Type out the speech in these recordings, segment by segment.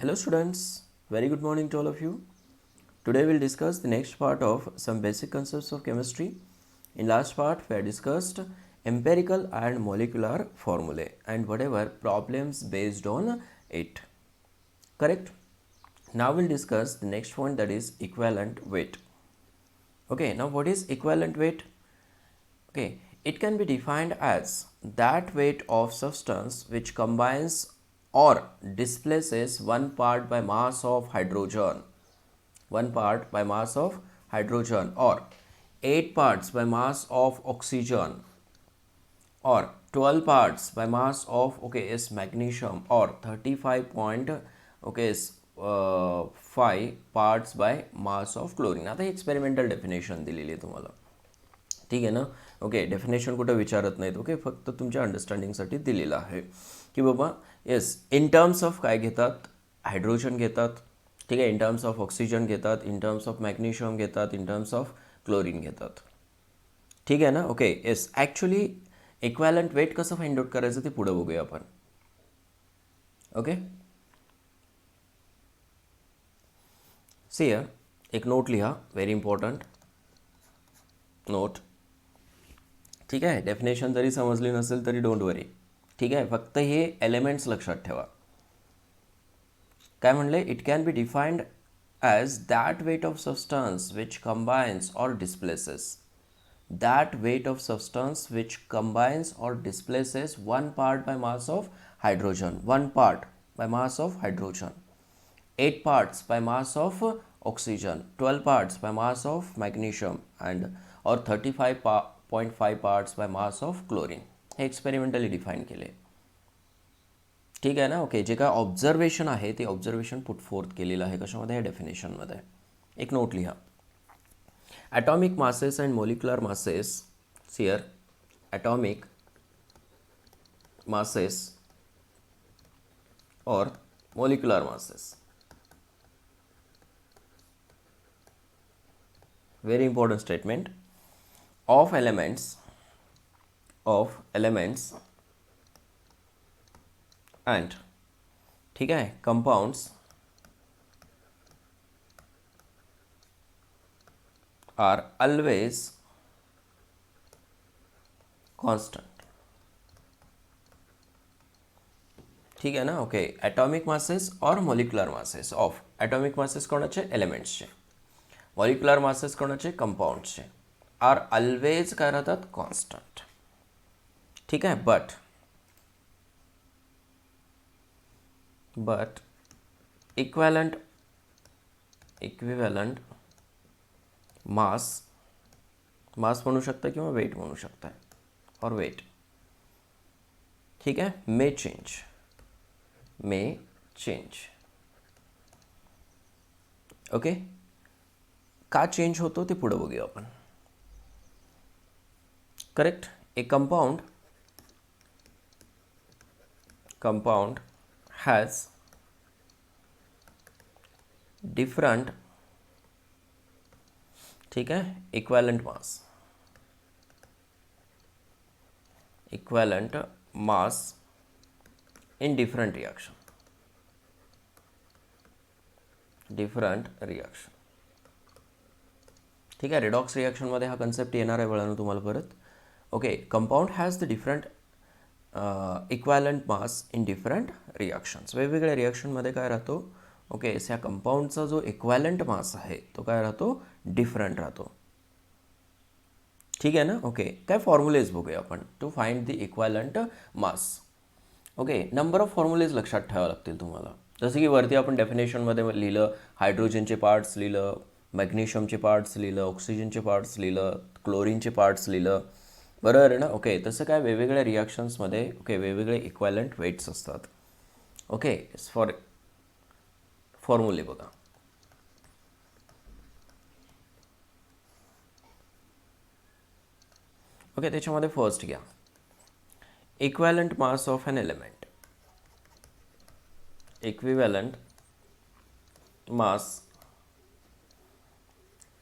Hello students, very good morning to all of you. Today we'll discuss the next part of some basic concepts of chemistry. In last part we have discussed empirical and molecular formulae and whatever problems based on it. Correct? Now we'll discuss the next one, that is equivalent weight. Okay, now what is equivalent weight? Okay, it can be defined as that weight of substance which combines or displaces one part by mass of hydrogen, or 8 parts by mass of oxygen, or 12 parts by mass of is magnesium, or 35 point is 5 parts by mass of chlorine. आता experimental definition दिलेली आहे तुम्हाला, ठीक आहे ना. Okay, definition कुठं विचारत नाहीत, ओके, फक्त तुमच्या अंडरस्टँडिंगसाठी दिलेलं आहे की बाबा येस इन टर्म्स ऑफ काय घेतात, हायड्रोजन घेतात, ठीक आहे, इन टर्म्स ऑफ ऑक्सिजन घेतात, इन टर्म्स ऑफ मॅग्नेशियम घेतात, इन टर्म्स ऑफ क्लोरीन घेतात, ठीक आहे ना. Okay yes, actually equivalent weight कसं फाइंड आउट करायचं ते पुढं बघूया आपण. ओके, सी एक नोट लिहा, व्हेरी इम्पॉर्टंट नोट, ठीक आहे. डेफिनेशन जरी समजली नसेल तरी डोंट वरी, ठीक आहे. फक्त हे एलिमेंट्स लक्षात ठेवा. काय म्हणले, it can be defined as that weight of substance which combines or displaces, that weight of substance which combines or displaces one part by mass of hydrogen, 8 parts by mass of oxygen, 12 parts by mass of magnesium, and or 35.5 parts by mass of chlorine. हे experimentally define केले, ठीक आहे ना. Okay, जे काय observation आहे ते observation put fourth केलेलं आहे कशामध्ये, या डेफिनेशनमध्ये. एक नोट लिहा, atomic masses and molecular masses, here atomic masses or molecular masses, very important statement, of elements and ठीक है compounds are always constant, ठीक है ना. ओके, ॲटॉमिक मासेस और molecular masses of, atomic masses कोणाचे, एलिमेंट्सचे, मॉलिक्युलर मासेस कोणाचे, कंपाऊंड्सचे, R always काय राहतात, कॉन्स्टंट, ठीक आहे. बट इक्विव्हॅलंट मास म्हणू शकता किंवा वेट म्हणू शकता, और वेट, ठीक आहे, मे चेंज. ओके, का चेंज होतो ते पुढं बघूया आपण. Correct, A compound has different, ठीक है, equivalent mass in different reaction, ठीक है. रिडॉक्स रिएक्शन मध्ये हा कन्सेप्ट येणार आहे वळण तुम्हाला परत. Okay, compound has the different equivalent mass in different reactions, वेगवेगळ्या रिएक्शनमध्ये काय राहतो, ओके, ह्या कंपाऊंडचा जो इक्विवेलेंट मास आहे तो काय राहतो, डिफरंट राहतो, ठीक आहे ना. ओके, काय फॉर्म्युलेज बघूया आपण to find the equivalent mass. Okay, number of formulas लक्षात ठेवावे लागतील तुम्हाला. जसं की वरती आपण डेफिनेशनमध्ये लिहिलं, हायड्रोजनचे पार्ट्स लिहिलं, मॅग्नेशियमचे पार्ट्स लिहिलं, ऑक्सिजनचे पार्ट्स लिहिलं, क्लोरीनचे पार्ट्स लिहिलं, बरोबर आहे ना. ओके, तसं काय वेगवेगळ्या रिॲक्शन्समध्ये ओके वेगवेगळे इक्विवेलेंट वेट्स असतात. ओके, फॉर्म्युले बघा. ओके, त्याच्यामध्ये फर्स्ट घ्या, equivalent mass of an element, equivalent mass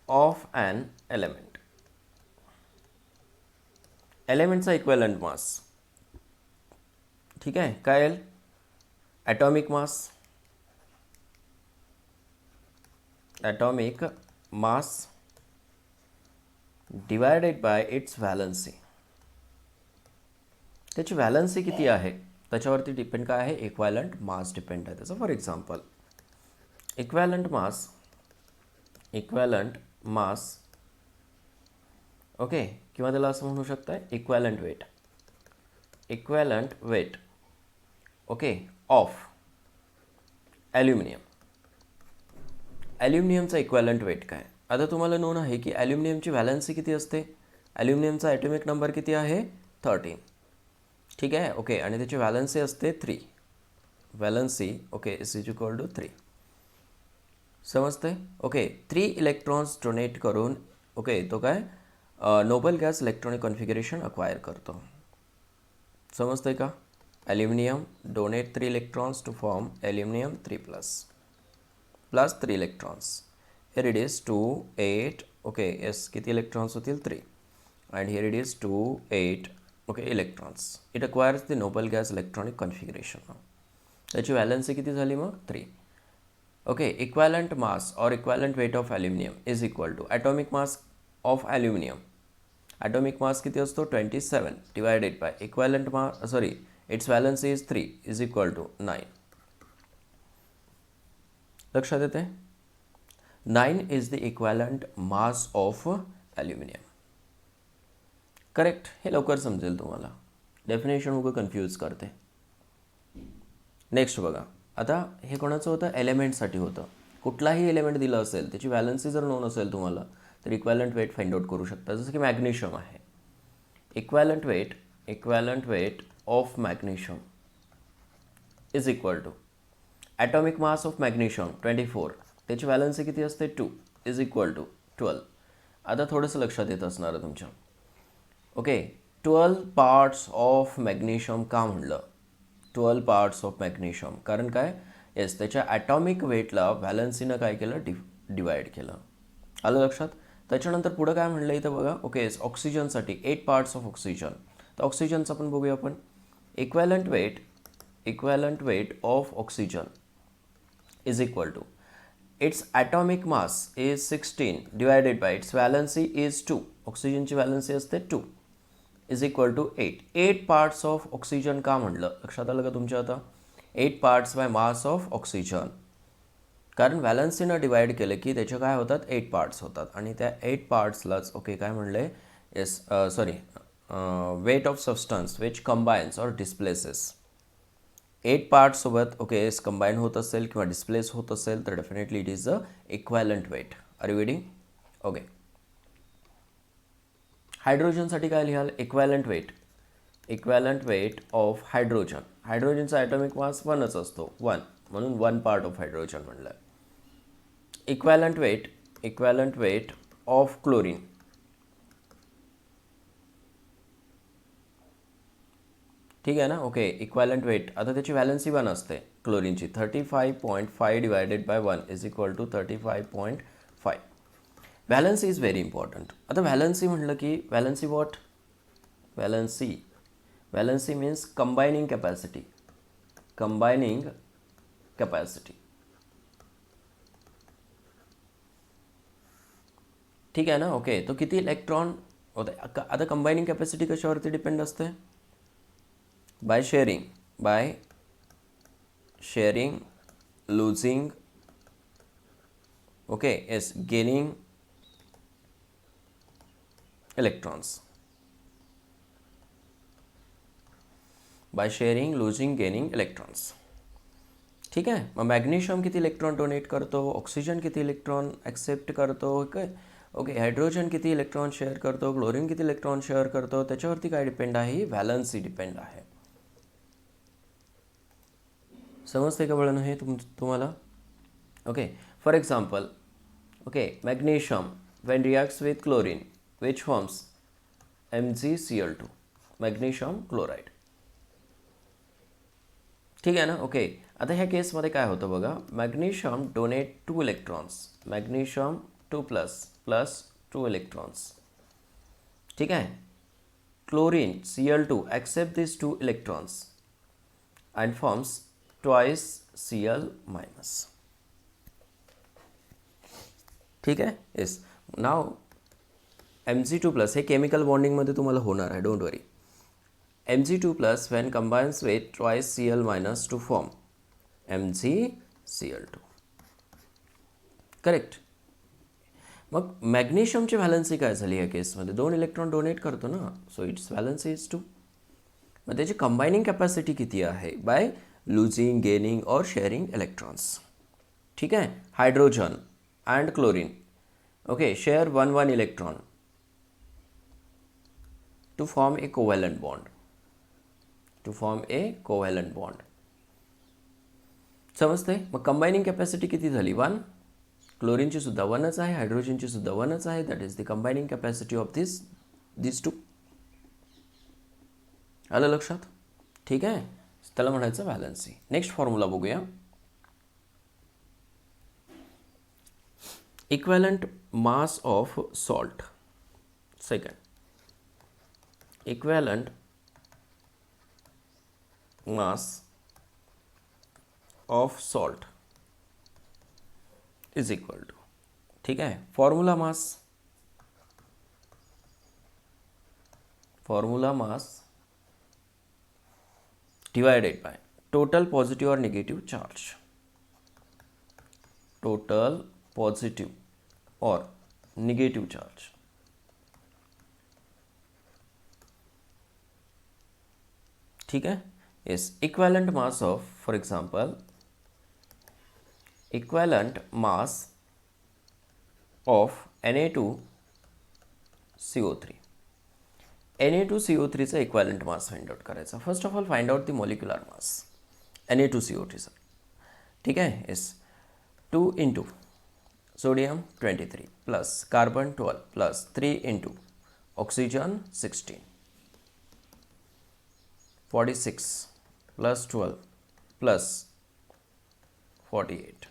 of an element, एलिमेंटचा इक्विवेलेंट मास, ठीक आहे, काय येईल, atomic mass atomic mass divided by its valency. त्याची व्हॅलन्सी किती आहे त्याच्यावरती डिपेंड काय आहे, इक्वॅलंट मास डिपेंड आहे त्याचं. For example equivalent mass okay, किंवा त्याला असं म्हणू शकता इक्वॅलंट वेट ओके ऑफ ॲल्युमिनियमचा इक्वॅलंट वेट काय. आता तुम्हाला नोन आहे की ॲल्युमिनियमची व्हॅलन्सी किती असते. ॲल्युमिनियमचा ॲटॉमिक नंबर किती आहे 13. ठीक आहे ओके, आणि त्याची व्हॅलन्सी असते 3. Valency okay is equal to 3. समजते ओके. 3 इलेक्ट्रॉन्स डोनेट करून ओके तो काय noble gas electronic configuration acquire करतो. समजते का. Aluminium donate 3 electrons to form aluminium 3+ plus 3 electrons. Here it is 2 8 okay yes, किती इलेक्ट्रॉन्स होतील 3, and here it is 2 8 okay electrons. It acquires the noble gas electronic configuration. त्याची valency किती झाली मग 3. Okay, equivalent mass or equivalent weight of aluminium is equal to atomic mass of aluminium. Atomic mass किती असतो 27 divided by equivalent mass its valency is 3 is equal to 9. लक्षात येते. 9 is the equivalent mass of aluminium. Correct. हे लवकर समजेल तुम्हाला. Definition उगं confuse करते. नेक्स्ट बघा. आता हे कोणाचं होतं, एलिमेंटसाठी होतं. कुठलाही एलिमेंट दिलं असेल त्याची व्हॅलन्सी जर नोन असेल तुम्हाला तर इक्वॅलंट वेट फाइंड आउट करू शकता. जसं की मॅग्नेशियम आहे. Equivalent weight of magnesium is equal to atomic mass of magnesium 24, त्याची व्हॅलन्सी किती असते 2 इज इक्वल टू 12. आता थोडंसं लक्षात येत असणार आहे तुमच्या. ओके, 12 पार्ट्स ऑफ मॅग्नेशियम का म्हणलं 12 पार्ट्स ऑफ मॅग्नेशियम, कारण काय येस त्याच्या ॲटॉमिक वेटला व्हॅलन्सीनं काय केलं डिवाइड केलं. आलं लक्षात. त्याच्यानंतर पुढं काय म्हणलं इथं बघा. ओके, ऑक्सिजनसाठी 8 पार्ट्स ऑफ ऑक्सिजन. तर ऑक्सिजनचं आपण बघूया आपण. Equivalent weight of oxygen is equal to its atomic mass is 16 divided by its valency is 2. ऑक्सिजनची व्हॅलन्सी असते 2 is equal to 8. 8 parts of oxygen का म्हणलं लक्षात आलं का तुमच्या. आता 8 parts by mass of oxygen, कारण व्हॅलन्सीनं डिवाइड केलं की त्याचे काय होतात 8 पार्ट्स होतात, आणि त्या 8 पार्ट्सलाच ओके काय म्हणले yes weight of substance which combines or displaces. 8 पार्ट्ससोबत ओके कंबाईन होत असेल किंवा डिस्प्लेस होत असेल तर definitely it is a equivalent weight. Are you reading okay. हायड्रोजनसाठी काय लिहाल. Equivalent weight of hydrogen. हायड्रोजनचा ॲटॉमिक मास 1च असतो 1, म्हणून 1 पार्ट ऑफ हायड्रोजन म्हणलं. Equivalent weight of chlorine. ठीक आहे ना ओके. इक्वॅलंट वेट आता त्याची व्हॅलन्सी 1 असते क्लोरीनची. 35.5 divided by 1 is equal to 35.5. Valency is very important. आता व्हॅलन्सी म्हटलं की valency what. Valency means combining capacity. ठीक आहे ना ओके. तो किती इलेक्ट्रॉन होते. आता कंबायनिंग कॅपॅसिटी कशावरती डिपेंड असते. by sharing losing okay yes gaining electrons. by sharing losing gaining electrons. ठीक आहे. मग मॅग्नेशियम किती इलेक्ट्रॉन डोनेट करतो, ऑक्सिजन किती इलेक्ट्रॉन ॲक्सेप्ट करतो काय ओके, हायड्रोजन किती इलेक्ट्रॉन शेअर करतो, क्लोरीन किती इलेक्ट्रॉन शेअर करतो, त्याच्यावरती काय डिपेंड आहे, व्हॅलन्सी डिपेंड आहे. समजते का बळं हे तुम्हाला okay. For example okay magnesium Wien reacts with chlorine which forms MgCl2 magnesium chloride. ठीक आहे ना ओके. आता ह्या केसमध्ये काय होतं बघा. Magnesium donate 2 electrons. Magnesium 2+ 2 electrons. ठीक आहे. Chlorine Cl2 accept these 2 electrons and forms twice Cl-. ठीक आहे. येस. नाव Mg2+ हे केमिकल बॉन्डिंगमध्ये तुम्हाला होणार आहे, don't worry. Mg2+ when combines with twice Cl- to form MgCl2. Correct. मग मॅग्नेशियमची व्हॅलन्सी काय झाली या केसमध्ये? 2 इलेक्ट्रॉन डोनेट करतो ना, सो इट्स व्हॅलन्सी इज 2. मग त्याची कंबायनिंग कॅपॅसिटी किती आहे? बाय लुझिंग, गेनिंग और शेअरिंग इलेक्ट्रॉन्स. ठीक आहे. Hydrogen and chlorine okay share 1 electron to form a covalent bond. समजते? मग कंबायनिंग कॅपॅसिटी किती झाली? 1. क्लोरीनची सुद्धा 1च आहे, हायड्रोजनची सुद्धा 1च आहे. That is the combining capacity of this 2. आलं लक्षात? ठीक आहे. त्याला म्हणायचं व्हॅलन्सी. नेक्स्ट फॉर्म्युला बघूया. Equivalent mass of salt. Second, equivalent mass of salt is equal to, ठीक आहे, formula mass divided by total positive और निगेटिव्ह चार्ज. टोटल पॉझिटिव्ह और निगेटिव्ह चार्ज. ठीक है. yes, equivalent mass of, for example, equivalent mass of Na2CO3. Na2CO3 चा equivalent mass find out करायचा. First of all find out the molecular mass Na2CO3 चा. ठीक आहे. Yes. 2 into sodium 23 plus carbon 12 plus 3 into oxygen 16 46 plus 12 plus 48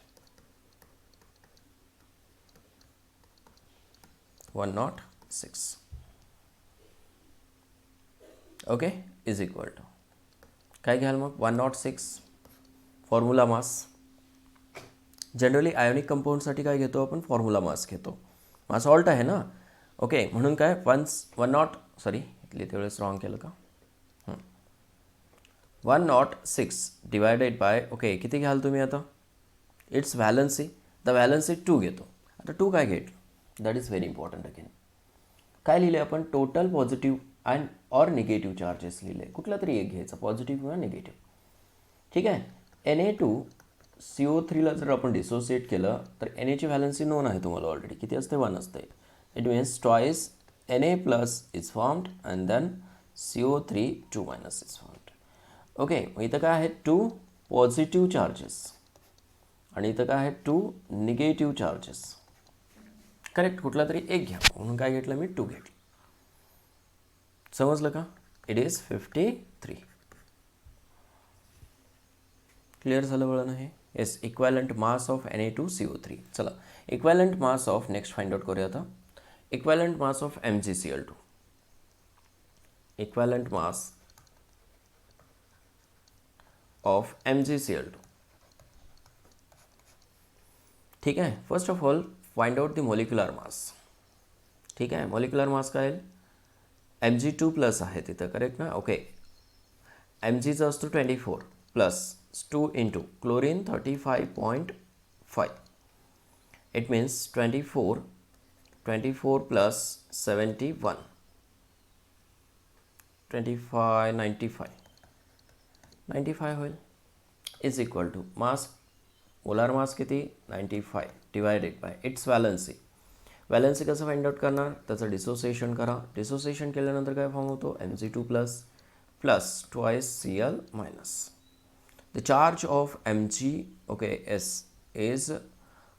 106. Okay is equal to काय घ्याल मग? 106 formula mass. Generally ionic कंपाऊंडसाठी काय घेतो आपण? फॉर्म्युला मास घेतो. मास सॉल्ट आहे ना. ओके म्हणून काय 106 इथले तेवढेच रॉंग केलं का? 106 डिवायडेड बाय ओके किती घ्याल तुम्ही आता? It's valency. द व्हॅलन्सी 2 घेतो. आता 2 काय घेत? That is very important again. काय लिहिले आपण? Total positive and or negative charges लिहिले. कुठला तरी एक घ्यायचा, पॉझिटिव्ह किंवा निगेटिव्ह. ठीक आहे. Na2CO3ला जर आपण डिसोसिएट केलं तर Na ची व्हॅलन्सी नोन आहे तुम्हाला ऑलरेडी. किती असते? 1 असते. It means twice Na+ is formed and then CO3 2- is formed. Okay मग इथं काय आहे? 2 पॉझिटिव्ह चार्जेस आणि इथं काय आहे? 2 निगेटिव्ह चार्जेस. करेक्ट. कुठला तरी एक घ्या म्हणून काय घेतलं मी? 2 घेतलं. समजलं का? It is 53. क्लिअर झालं बळं नाही? Yes. Equivalent mass of Na2CO3. चला equivalent mass of next find out करूया आता. Equivalent mass of MgCl2. Equivalent mass of MgCl2. ठीक आहे. First of all find out the molecular मास. ठीक आहे. मॉलिक्युलर मास काय आहे? Mg2+ आहे तिथं. करेक्ट ना. ओके Mgचा असतो 24 plus 2 into chlorine 35.5. It means 24 plus 71 25 95 होईल. Is equal to mass molar mass किती? 95 divided by its valency. Valency कसं फाइंड आउट करणार? त्याचं डिसोसिएशन करा. डिसोसिएशन केल्यानंतर काय फॉर्म होतो? Mg2+ plus twice Cl-. The charge of Mg okay S is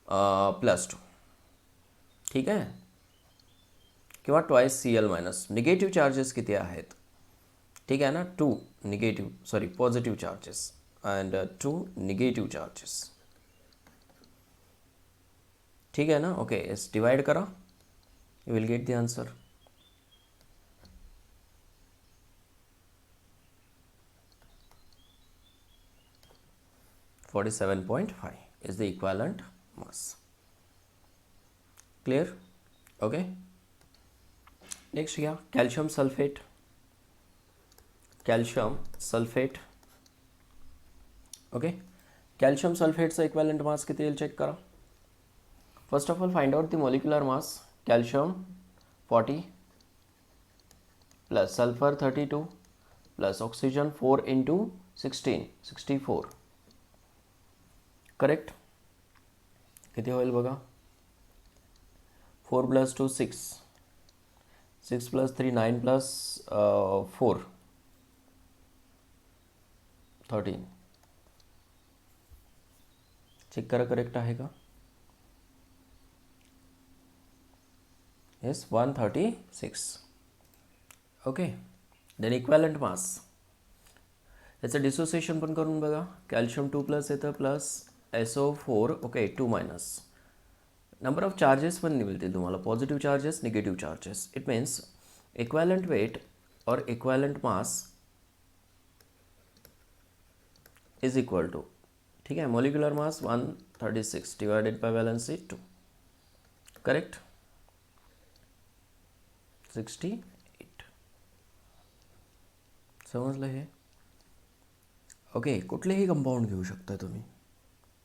+2. ठीक आहे. किंवा ट्वाइस Cl-. निगेटिव्ह चार्जेस किती आहेत? ठीक आहे ना. 2 positive charges and 2 negative charges. ठीक आहे ना. Okay yes. डिवाइड करा. You will get the answer. 47.5 is the equivalent mass. Clear? Okay, next घ्या calcium sulphate. Calcium sulphate. Okay, calcium सल्फेटचा इक्वॅलंट मास किती येईल चेक करा. First of all find out the molecular mass. Calcium 40 plus sulphur 32 plus oxygen 4 into 16 64. Correct? किती होईल बघा. 4 plus 2 6, 6 plus 3 9 plus 4 13. Check करा correct आहे का. Yes 136. Okay, then equivalent mass. याचं डिसोसिएशन पण करून बघा. कॅल्शियम 2 प्लस येतं plus SO4. Okay 2 minus. Number of charges पण मिळतील तुम्हाला. Positive charges, negative charges. It means equivalent weight और equivalent mass is equal to, ठीक है, molecular mass 136 divided by valency 2. Correct? 68. समजलं हे? ओके, कुठलेही कंपाऊंड घेऊ शकता तुम्ही.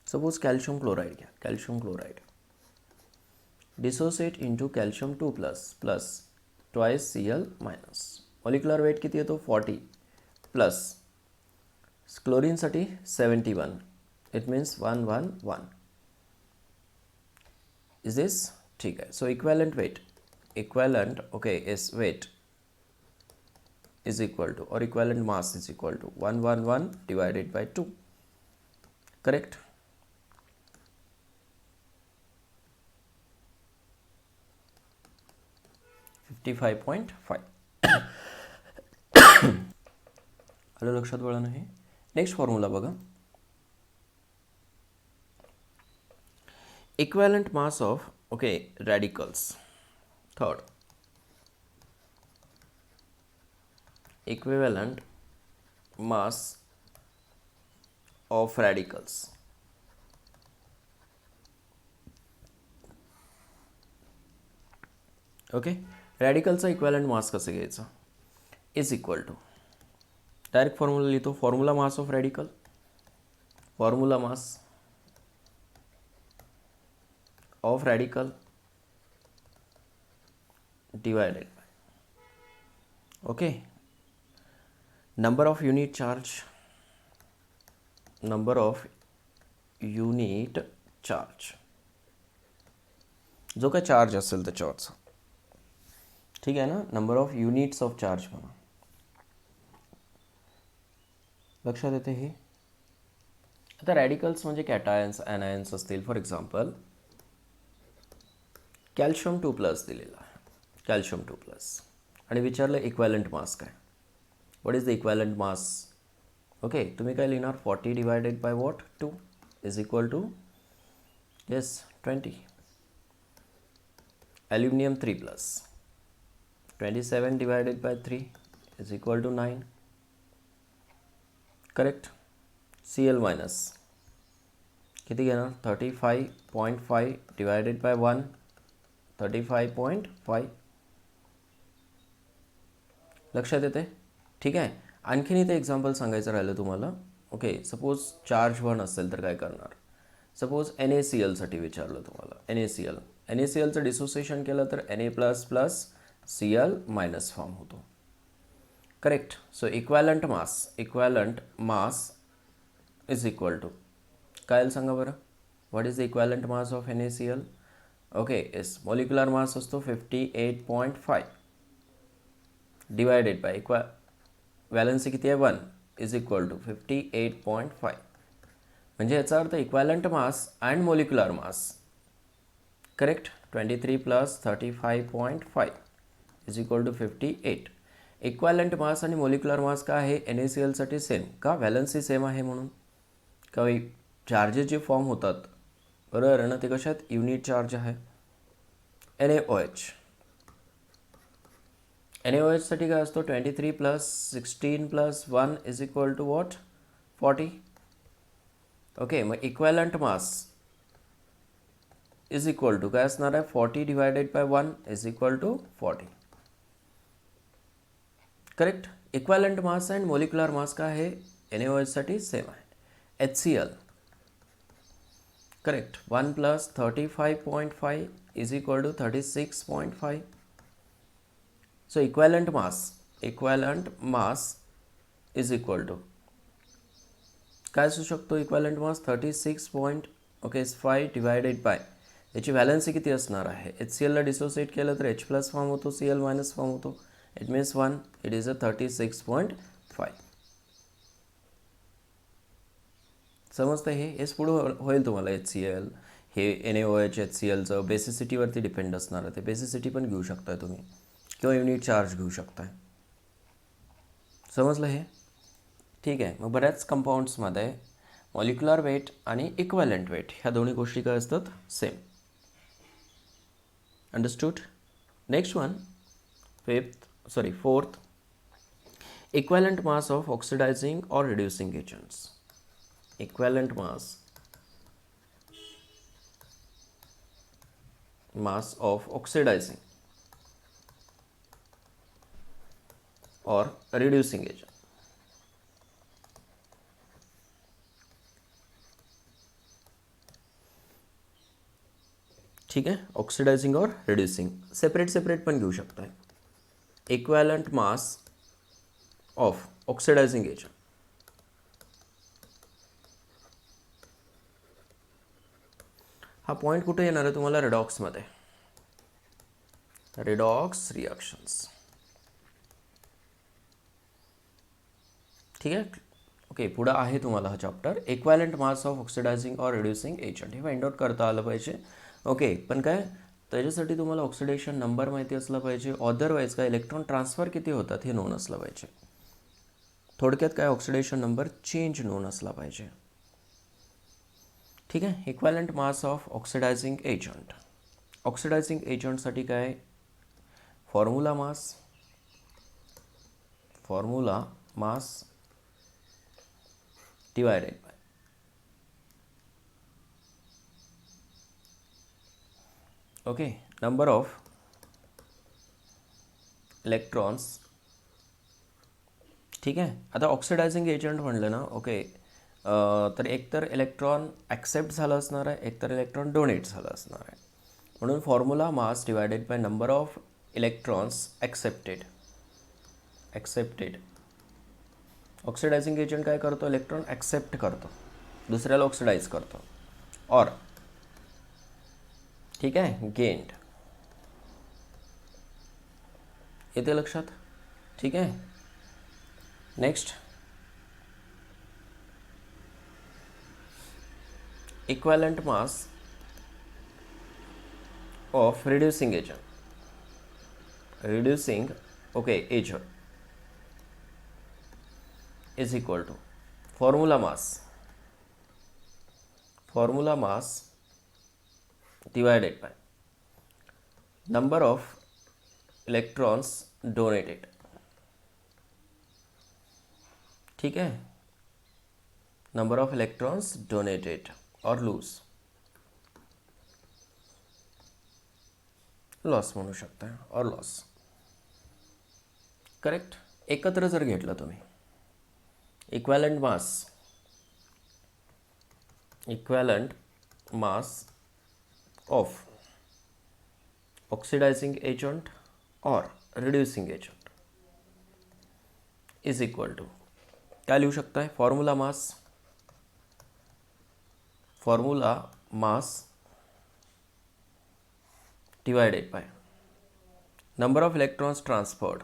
सपोज कॅल्शियम क्लोराइड घ्या. Calcium chloride dissociate into calcium 2 plus plus twice Cl minus. Molecular weight किती येतो 40 प्लस क्लोरीनसाठी 71. It means 111. Is this? ठीक आहे. So equivalent weight, equivalent okay is weight is equal to or equivalent mass is equal to 111 divided by 2. Correct? $55.5. आलं लक्षात वळा नाही. Next formula बघा. Equivalent mass of okay radicals. Third, equivalent mass of radicals. Okay, रॅडिकलचा equivalent mass कसं घ्यायचा. Is equal to, direct formula लिहितो. Formula mass of radical, formula mass of radical divided by okay number of unit charge, number of unit charge, जो काय charge असेल त्याच्यावरचा. ठीक आहे ना. Number of units of charge म्हणा. लक्षात येते हे. आता रॅडिकल्स म्हणजे कॅटायन्स, ॲनायन्स असतील. फॉर एक्झाम्पल कॅल्शियम 2 प्लस दिलेला आहे, कॅल्शियम 2 प्लस, आणि विचारलं इक्वॅलंट मास काय. What is the equivalent mass. Okay, तुम्ही काय लिहिणार 40 divided by what 2 is equal to yes 20. Aluminium 3 plus 27 divided by 3 is equal to 9. Correct? Cl minus किती घेणार 35.5 डिवायडेड बाय 1 35.5. लक्षात येते? ठीक आहे. आणखीन इथे एक्झाम्पल सांगायचं राहिलं तुम्हाला. ओके, सपोज चार्ज 1 असेल तर काय करणार. सपोज NaClसाठी विचारलं तुम्हाला. NaClचं डिसोसिएशन केलं तर Na plus plus Cl minus form होतो. Correct? So equivalent mass is equal to काय सांगा बरं. What is the equivalent mass of NaCl. Okay, yes, molecular mass असतो 58.5 डिवायडेड बाय वॅलन्सी किती आहे 1 इज इक्वल टू 58.5. म्हणजे याचा अर्थ equivalent mass and molecular mass. Correct? 23 plus 35.5 is equal to 58. Equivalent mass आणि मॉलिक्युलर मास काय आहे NaClसाठी सेम. का? व्हॅलन्सी सेम आहे म्हणून. का चार्जेस जे फॉर्म होतात बरोबर आहे ना, ते कशात युनिट चार्ज आहे. NaOH साठी काय असतो 23 plus 16 plus 1 is equal to what 40. Okay, मग equivalent mass is equal to काय असणार आहे 40 divided by 1 is equal to 40. Correct. Equivalent mass and molecular mass काय आहे NaOH साठी सेम आहे. HCl correct 1 plus 35.5 is equal to 36.5. So equivalent mass is equal to काय असू शकतो इक्वॅलंट मास 36.5 डिवायडेड बाय याची व्हॅलन्सी किती असणार आहे. HClला डिसोसिएट केलं तर H प्लस फॉर्म होतो, Cl मायनस फॉर्म होतो. इट मीन्स 1 इट इज अ 36.5. समजतं हेच पुढे होईल तुम्हाला. HCl हे NaOH HClचं बेसिसिटीवरती डिपेंड असणार आहे. ते बेसिसिटी पण घेऊ शकताय तुम्ही किंवा युनिट चार्ज घेऊ शकताय. समजलं हे. ठीक आहे. मग बऱ्याच कंपाऊंड्समध्ये मॉलिक्युलर वेट आणि इक्वॅलंट वेट ह्या दोन्ही गोष्टी काय असतात same. Understood. Next one fourth equivalent mass of oxidising और reducing agents. Equivalent mass of oxidising और रिड्यूसिंग एजंट. ठीक है. ऑक्सिडायझिंग और रिड्यूसिंग सेपरेट पण घेऊ शकताय. Equivalent mass of oxidising agent. हा पॉइंट कुठे येणार आहे तुम्हाला रेडॉक्समध्ये. Redox reactions. ठीक आहे. ओके. पुढं आहे तुम्हाला हा chapter equivalent mass of oxidising और रिड्यूसिंग एजंट. हे फाइंड आउट करता आलं पाहिजे. ओके. पण काय त्याच्यासाठी तुम्हाला ऑक्सिडेशन नंबर माहिती असला पाहिजे. अदरवाईज काय इलेक्ट्रॉन ट्रान्सफर किती होतात हे नोन असलं पाहिजे. थोडक्यात काय ऑक्सिडेशन नंबर चेंज नोन असला पाहिजे. ठीक आहे. Equivalent mass of oxidising agent. Oxidising एजंटसाठी काय formula mass divided by okay number of electrons. ठीक आहे. आता ऑक्सिडायझिंग एजंट म्हणलं ना. ओके. तर एकतर इलेक्ट्रॉन ॲक्सेप्ट झालं असणार आहे, एकतर इलेक्ट्रॉन डोनेट झालं असणार आहे. म्हणून formula mass divided by number of electrons accepted. Oxidizing agent काय करतो इलेक्ट्रॉन ॲक्सेप्ट करतो, दुसऱ्याला ऑक्सिडाइज करतो. और ठीक आहे गेंड. येते लक्षात. ठीक आहे. Next equivalent mass of reducing agent. Okay agent is equal to formula mass divided by number of electrons donated. ठीक है. नंबर ऑफ इलेक्ट्रॉन्स डोनेटेड और लॉस म्हणू शकता और लॉस. करेक्ट. एकत्र जर घेतलं तुम्ही equivalent mass of oxidising agent और reducing agent is equal to क्या लिखू शकता है formula mass divided by number of electrons transferred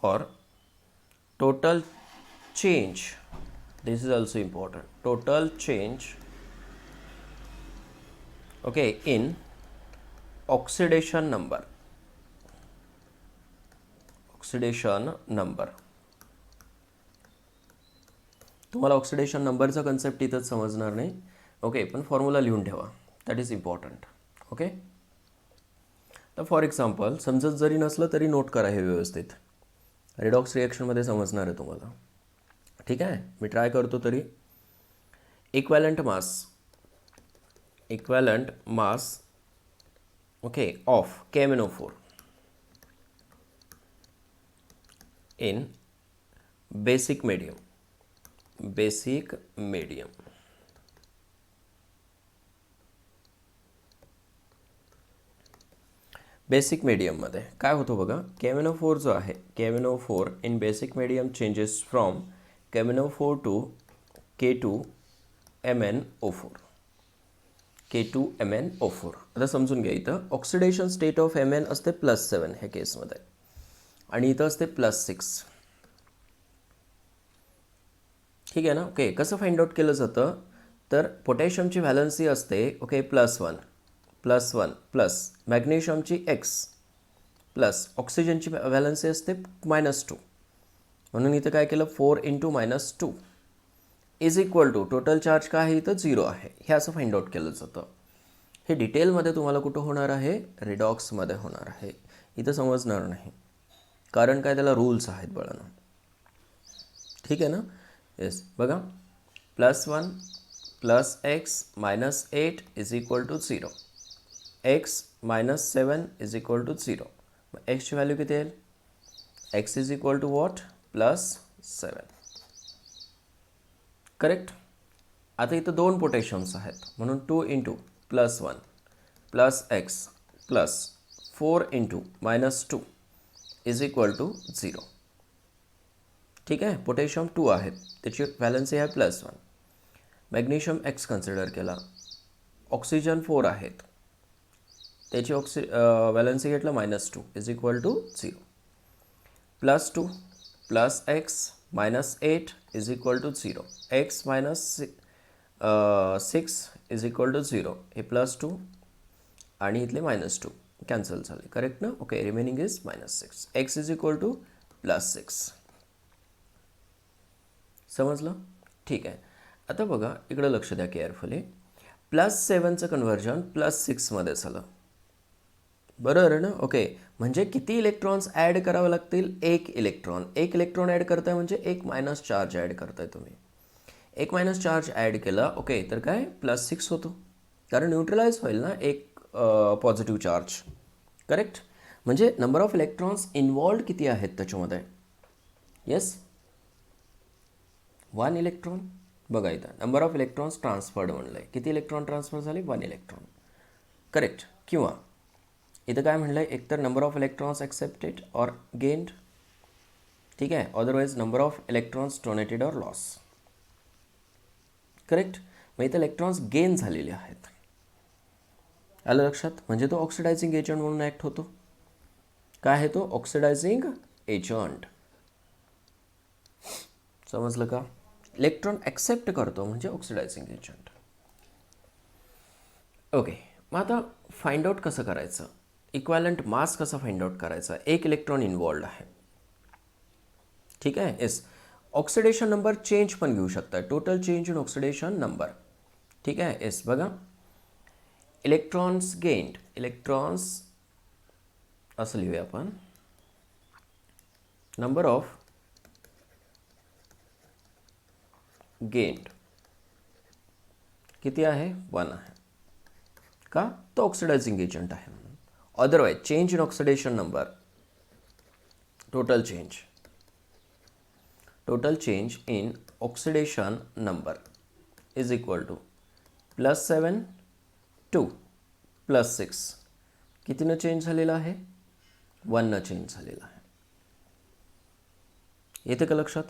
और total change. This is also important. Total change okay in oxidation number. तुम्हाला ऑक्सिडेशन नंबरचा concept इथंच समजणार नाही. ओके. पण फॉर्म्युला लिहून ठेवा. That is important. ओके. तर फॉर एक्झाम्पल समजत जरी नसलं तरी नोट करा हे व्यवस्थित, रेडॉक्स रिॲक्शनमध्ये समजणार आहे तुम्हाला. ठीक आहे, मी ट्राय करतो तरी. Equivalent mass okay of KMnO4 in basic medium. Basic मीडियममध्ये काय होतं बघा, KMnO4 जो आहे, KMnO4 in basic medium changes from KMnO4 to K2MnO4. K2MnO4. आता समजून घ्या, इथं ऑक्सिडेशन स्टेट ऑफ Mn असते +7 ह्या केसमध्ये, आणि इथं असते +6. ठीक आहे ना. ओके, कसं फाइंड आउट केलं जातं, तर पोटॅशियमची व्हॅलन्सी असते ओके +1 प्लस मॅग्नेशियमची X प्लस ऑक्सिजनची व्हॅलन्सी असते -2. म्हणून इथं काय केलं, 4 × -2 is equal to total charge काय आहे, इथं 0 आहे. हे असं फाइंड आउट केलं जातं. हे डिटेलमध्ये तुम्हाला कुठं होणार आहे, रिडॉक्समध्ये होणार आहे. इथं समजणार नाही, कारण काय, त्याला रूल्स आहेत बळानं. ठीक आहे ना. येस, बघा, +1 plus X -8 is equal to 0. X -7 is equal to 0. मग Xची व्हॅल्यू किती येईल, X is equal to what, +7. Correct. आता इथं 2 पोटॅशियम्स आहेत, म्हणून 2 × +1 plus X plus 4 × -2 is equal to 0. ठीक आहे, पोटॅशियम 2 आहेत, त्याची व्हॅलन्सी आहे +1. मॅग्नेशियम X कन्सिडर केला. ऑक्सिजन 4 आहेत, त्याची व्हॅलन्सी घेतलं -2 is equal to 0. +2 plus X -8 is equal to 0. X -6 is equal to 0. हे +2 आणि इथले -2 कॅन्सल झाले. करेक्ट ना. Okay, remaining is -6. X is equal to +6. समजलं. ठीक आहे. आता बघा, इकडं लक्ष द्या केअरफुली. +7चं कन्व्हर्जन +6मध्ये झालं, बरोबर आहे ना. ओके, म्हणजे किती इलेक्ट्रॉन्स ॲड करावे लागतील, 1 इलेक्ट्रॉन. 1 इलेक्ट्रॉन ॲड करताय म्हणजे एक मायनस चार्ज ॲड करताय तुम्ही. एक मायनस चार्ज ॲड केला ओके, तर काय +6 होतो, कारण न्यूट्रलाइज होईल ना एक पॉझिटिव्ह चार्ज. करेक्ट. म्हणजे नंबर ऑफ इलेक्ट्रॉन्स इन्वॉल्ड किती आहेत त्याच्यामध्ये, येस 1 इलेक्ट्रॉन. बघा इथं नंबर ऑफ इलेक्ट्रॉन्स ट्रान्सफर्ड म्हणलं आहे, किती इलेक्ट्रॉन ट्रान्सफर झाले, 1 इलेक्ट्रॉन. करेक्ट. किंवा इथं काय म्हणलं आहे, एकतर number of electrons accepted or gained, ठीक आहे, otherwise number of electrons donated or loss. Correct. मग इथं इलेक्ट्रॉन्स गेन झालेले आहेत. आलं लक्षात. म्हणजे तो ऑक्सिडायझिंग एजंट म्हणून ॲक्ट होतो. काय आहे तो, ऑक्सिडायझिंग एजंट. समजलं का. इलेक्ट्रॉन ॲक्सेप्ट करतो म्हणजे ऑक्सिडायझिंग एजंट. ओके, मग आता फाइंड आउट कसं करायचं, इक्वॅलंट मास कसा फाइंड आउट करायचा, 1 इलेक्ट्रॉन इन्वॉल्ड आहे. ठीक आहे. येस, ऑक्सिडेशन नंबर चेंज पण घेऊ शकता, total change in oxidation number. ठीक आहे. येस, बघा, इलेक्ट्रॉन्स गेन्ड, इलेक्ट्रॉन्स असं लिहूया आपण, नंबर ऑफ गेन्ड किती आहे, 1 आहे. का, तो ऑक्सिडायझिंग एजंट आहे म्हणून. Otherwise change in oxidation number, total change in oxidation number is equal to +7 2 +6. कितीनं चेंज झालेला आहे, 1नं चेंज झालेला आहे. येते का लक्षात.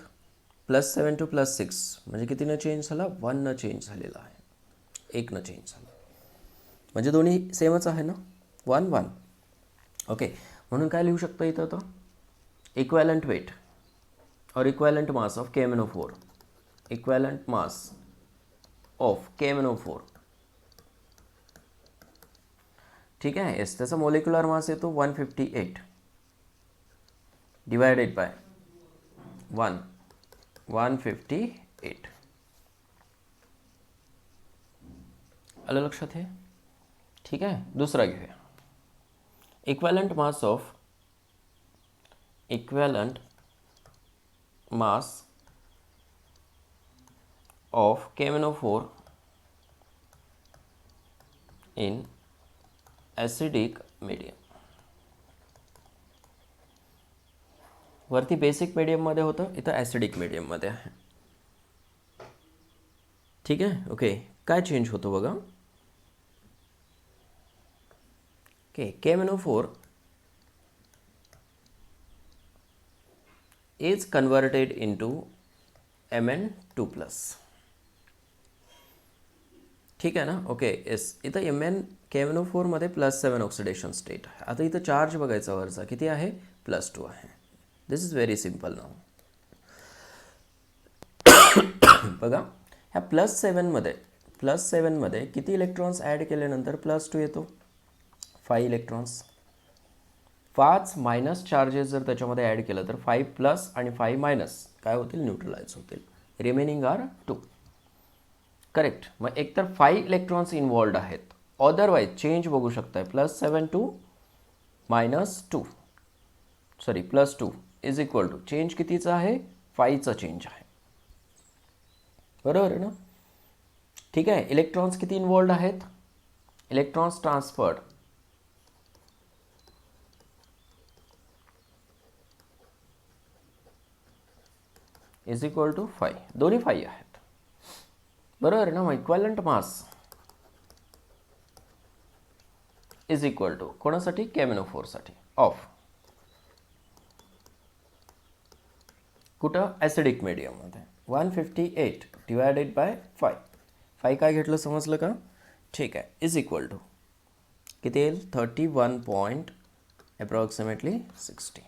+7 to +6 म्हणजे कितीनं चेंज झाला, 1नं चेंज झालेला आहे, 1नं चेंज झाला. म्हणजे दोन्ही सेमच आहे ना, 1 1. ओके, म्हणून काय लिहू शकतो इथं आता, इक्वॅलंट वेट और equivalent mass of KMnO4, equivalent mass of KMnO4. ठीक आहे. येस, त्याचा मोलिक्युलर मास येतो 158 डिवायडेड बाय 158. आलं लक्षात हे. ठीक आहे. दुसरा घेऊया, equivalent mass of KMnO4 in acidic medium. वरती बेसिक मीडियम मध्ये होतं, इथं ॲसिडिक मीडियम मध्ये आहे. ठीक आहे. ओके, काय चेंज होतो बघा. Okay, KMnO4 is converted into Mn2+. ठीक आहे ना. ओके, येस, इथं KMnO4 मध्ये +7 ऑक्सिडेशन स्टेट आहे. आता इथं चार्ज बघायचा वरचा किती आहे, +2 आहे. दिस इज व्हेरी सिम्पल नाव. बघा, ह्या +7 मध्ये किती इलेक्ट्रॉन्स ॲड केल्यानंतर +2 येतो, 5 इलेक्ट्रॉन्स. 5 मायनस चार्जेस जर त्याच्यामध्ये ॲड केलं तर 5 प्लस आणि 5 मायनस काय होतील, न्यूट्रलाइज होतील. Remaining are 2. करेक्ट. मग एकतर 5 इलेक्ट्रॉन्स इन्वॉल्ड आहेत, अदरवाईज चेंज बघू शकताय. +7 to -2 sorry +2 is equal to change कितीचा आहे, 5चा चेंज आहे. बरोबर आहे ना. ठीक आहे. इलेक्ट्रॉन्स किती इन्वॉल्ड आहेत, electrons transferred is equal to 5. दोन्ही 5 आहेत. बरोबर आहे ना. मग equivalent mass is equal to कोणासाठी, KMnO4 साठी, ऑफ कुठं, ॲसिडिक मीडियममध्ये 158 डिवायडेड बाय 5. 5 काय घेतलं समजलं का. ठीक आहे. इज इक्वल टू किती येईल, 31.60.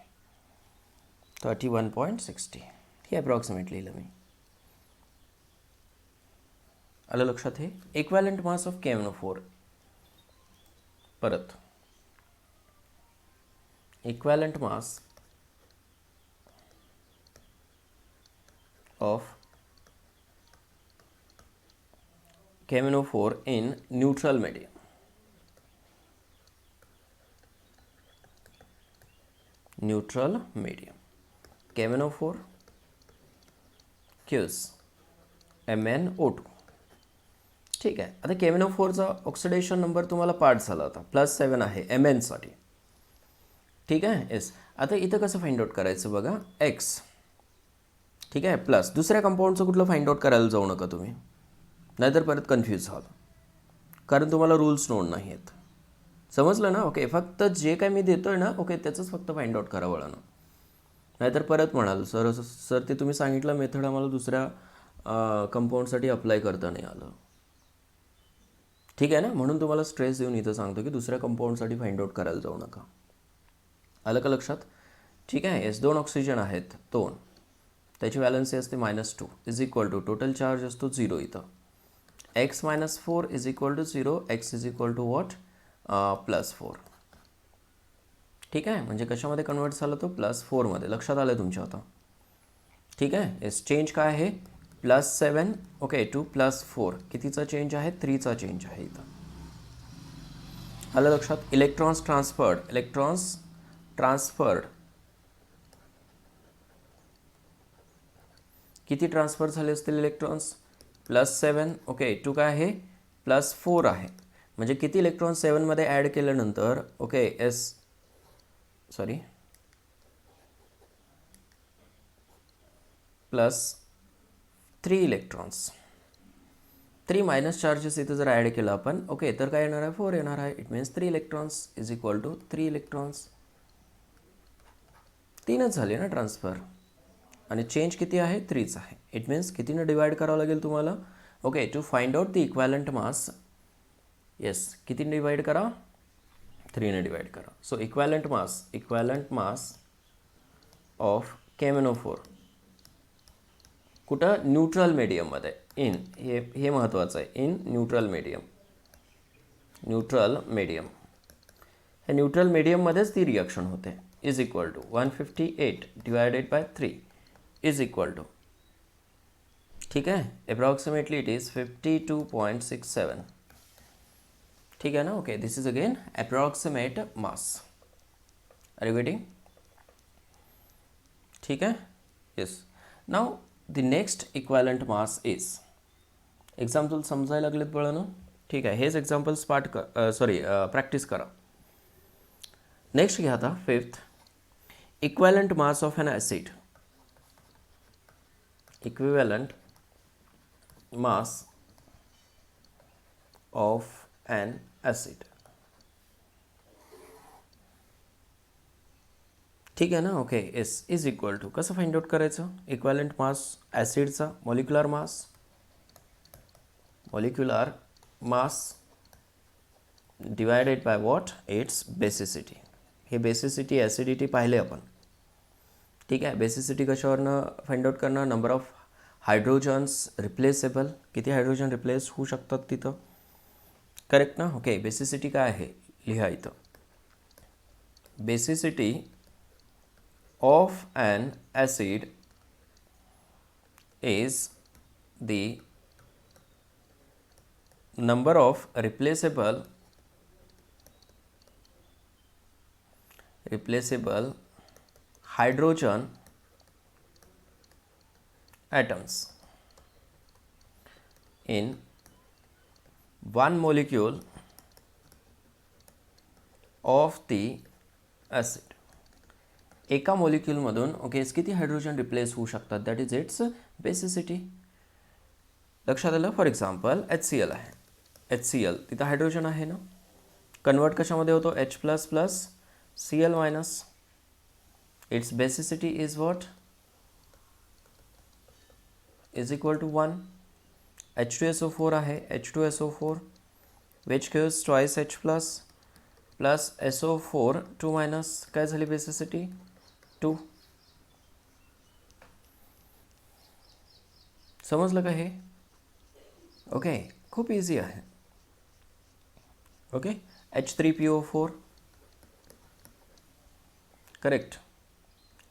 31.60 हे अप्रॉक्सिमेटली लिहिलं मी. आलं लक्षात. हे इक्विवेलेंट मास ऑफ KMnO4. परत equivalent mass of KMnO4 in neutral medium. Neutral medium. KMnO4 gives MnO2. ठीक आहे. आता KMnO4चा ऑक्सिडेशन नंबर तुम्हाला पाठ झाला होता, +7 आहे Mn साठी. ठीक आहे. येस. आता इथं कसं फाइंड आउट करायचं बघा, X. ठीक आहे. प्लस दुसऱ्या कंपाऊंडचं कुठलं फाइंड आउट करायला जाऊ नका तुम्ही, नाहीतर परत कन्फ्यूज व्हाल, कारण तुम्हाला रूल्स नोट नाही आहेत. समजलं ना. ओके, फक्त जे काय मी देतोय ना, ओके, त्याचंच फक्त फाइंड आउट करा वळणं, नाहीतर परत म्हणाल सर ते तुम्ही सांगितलं मेथड आम्हाला दुसऱ्या कंपाऊंडसाठी अप्लाय करता नाही आलं. ठीक आहे ना. म्हणून तुम्हाला स्ट्रेस देऊन इथं सांगतो की दुसऱ्या कंपाऊंडसाठी फाइंड आउट करायला जाऊ नका. आलं का लक्षात. ठीक आहे. येस, 2 ऑक्सिजन आहेत, 2, त्याची व्हॅलन्सी असते -2 is equal to total charge असतो 0. इथं x - 4 is equal to 0, x is equal to what, +4. ठीक आहे. म्हणजे कशामध्ये कन्वर्ट झाला तो, +4 मध्ये. लक्षात आलं तुमच्या आता. ठीक आहे. येस, चेंज काय आहे, +7 ओके टू +4. कितीचा चेंज आहे, 3चा चेंज आहे इथं. आलं लक्षात. इलेक्ट्रॉन्स ट्रान्सफर्ड किती ट्रान्सफर झाले असतील इलेक्ट्रॉन्स, +7 ओके टू काय आहे, +4 आहे. म्हणजे किती इलेक्ट्रॉन 7 मध्ये ॲड केल्यानंतर, ओके +3 इलेक्ट्रॉन्स. 3 मायनस चार्जेस इथं जर ॲड केलं आपण, ओके, तर काय येणार आहे, 4 येणार आहे. It means 3 electrons is equal to 3 electrons. 3च झाले ना ट्रान्सफर, आणि चेंज किती आहे, 3च आहे. इट मीन्स कितीनं डिवाइड करावं लागेल तुम्हाला, okay, to find out the equivalent mass. Yes, कितीने डिवाइड करा, 3ने डिवाइड करा. So equivalent mass of KMnO4 कुठं, न्यूट्रल मीडियममध्ये, इन हे महत्त्वाचं आहे, इन न्यूट्रल मीडियम. हे न्यूट्रल मीडियममध्येच ती रिॲक्शन होते. Is equal to 158 divided by 3 is equal to, ठीक आहे, अप्रॉक्सिमेटली इट इज 52.67. ठीक आहे ना. Okay, this is again approximate mass. Are you getting? ठीक आहे. Yes. Now the next equivalent mass is. Example समजायला लागलेत बळानं? ठीक आहे. हेच एक्झाम्पल्स प्रॅक्टिस करा. नेक्स्ट घ्या आता fifth. Equivalent mass of an acid. Equivalent mass of an acid. ठीक आहे ना? Okay. S is equal to कसं फाइंड आउट करायचं? इक्वॅलंट मास ॲसिडचा molecular mass divided by what? Its basicity. हे बेसिसिटी ॲसिडिटी पाहिले आपण. ठीक आहे. बेसिसिटी कशावरनं फाइंड आउट करणार? Number of hydrogens replaceable. किती हायड्रोजन रिप्लेस होऊ शकतात तिथं? करेक्ट ना? ओके. बेसिसिटी काय आहे? लिहा इथं. Basicity of an acid is the number of replaceable hydrogen atoms in one molecule of the acid. एका मॉलिक्यूलमधून ओके किती हायड्रोजन रिप्लेस होऊ शकतात? That is its basicity. लक्षात आलं? फॉर एक्झाम्पल HCl आहे. HCl तिथं हायड्रोजन आहे ना. कन्वर्ट कशामध्ये होतो? H plus plus Cl minus. Its basicity is what? Is equal to 1. H2SO4 आहे. H2SO4 which gives twice H plus plus SO4 2 minus. काय झाली बेसिसिटी? 2. समजलं का हे? ओके. खूप इझी आहे. Okay. H3PO4 correct.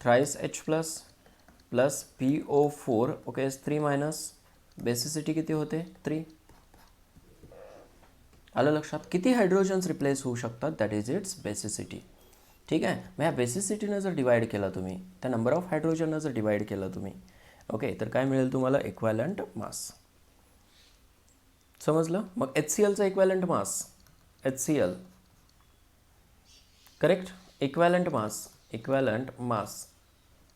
Thrice H plus plus PO4 okay 3 minus. Basicity किती होते? 3. आलं लक्षात? किती हायड्रोजन्स रिप्लेस होऊ शकतात? That is its basicity. ठीक आहे. मग ह्या बेसिसिटीनं जर डिवाइड केला तुम्ही, त्या नंबर ऑफ हायड्रोजननं जर डिवाइड केलं तुम्ही, ओके तर काय मिळेल तुम्हाला? Equivalent mass. समजलं? मग HClचा equivalent mass HCl correct. Equivalent mass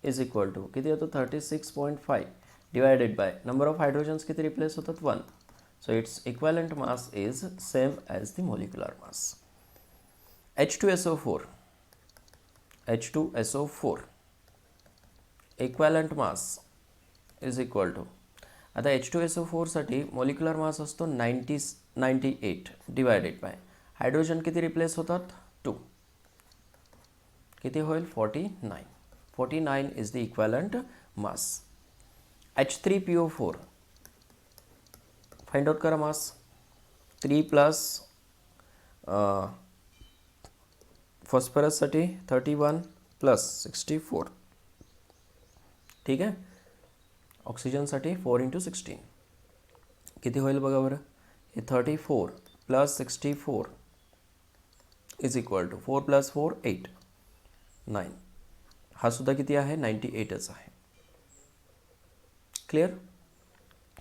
is equal to किती होतो? 36.5 divided by number of hydrogens किती रिप्लेस होतात? 1. So its equivalent mass is same as the molecular mass. H2SO4 equivalent mass is equal to, आता H2SO4 साठी molecular mass असतो 98 divided bye hydrogen किती replace होतात? 2. किती होईल? 49. 49 is the equivalent mass. H3PO4 find out करा मास. 3 plus फॉस्फरससाठी 31 plus 64. ठीक आहे. ऑक्सिजनसाठी 4 × 16 किती होईल बघा बरं? हे 34 plus 64 is equal to 4 plus 4 8 9. हा सुद्धा किती आहे? 98च आहे. क्लिअर?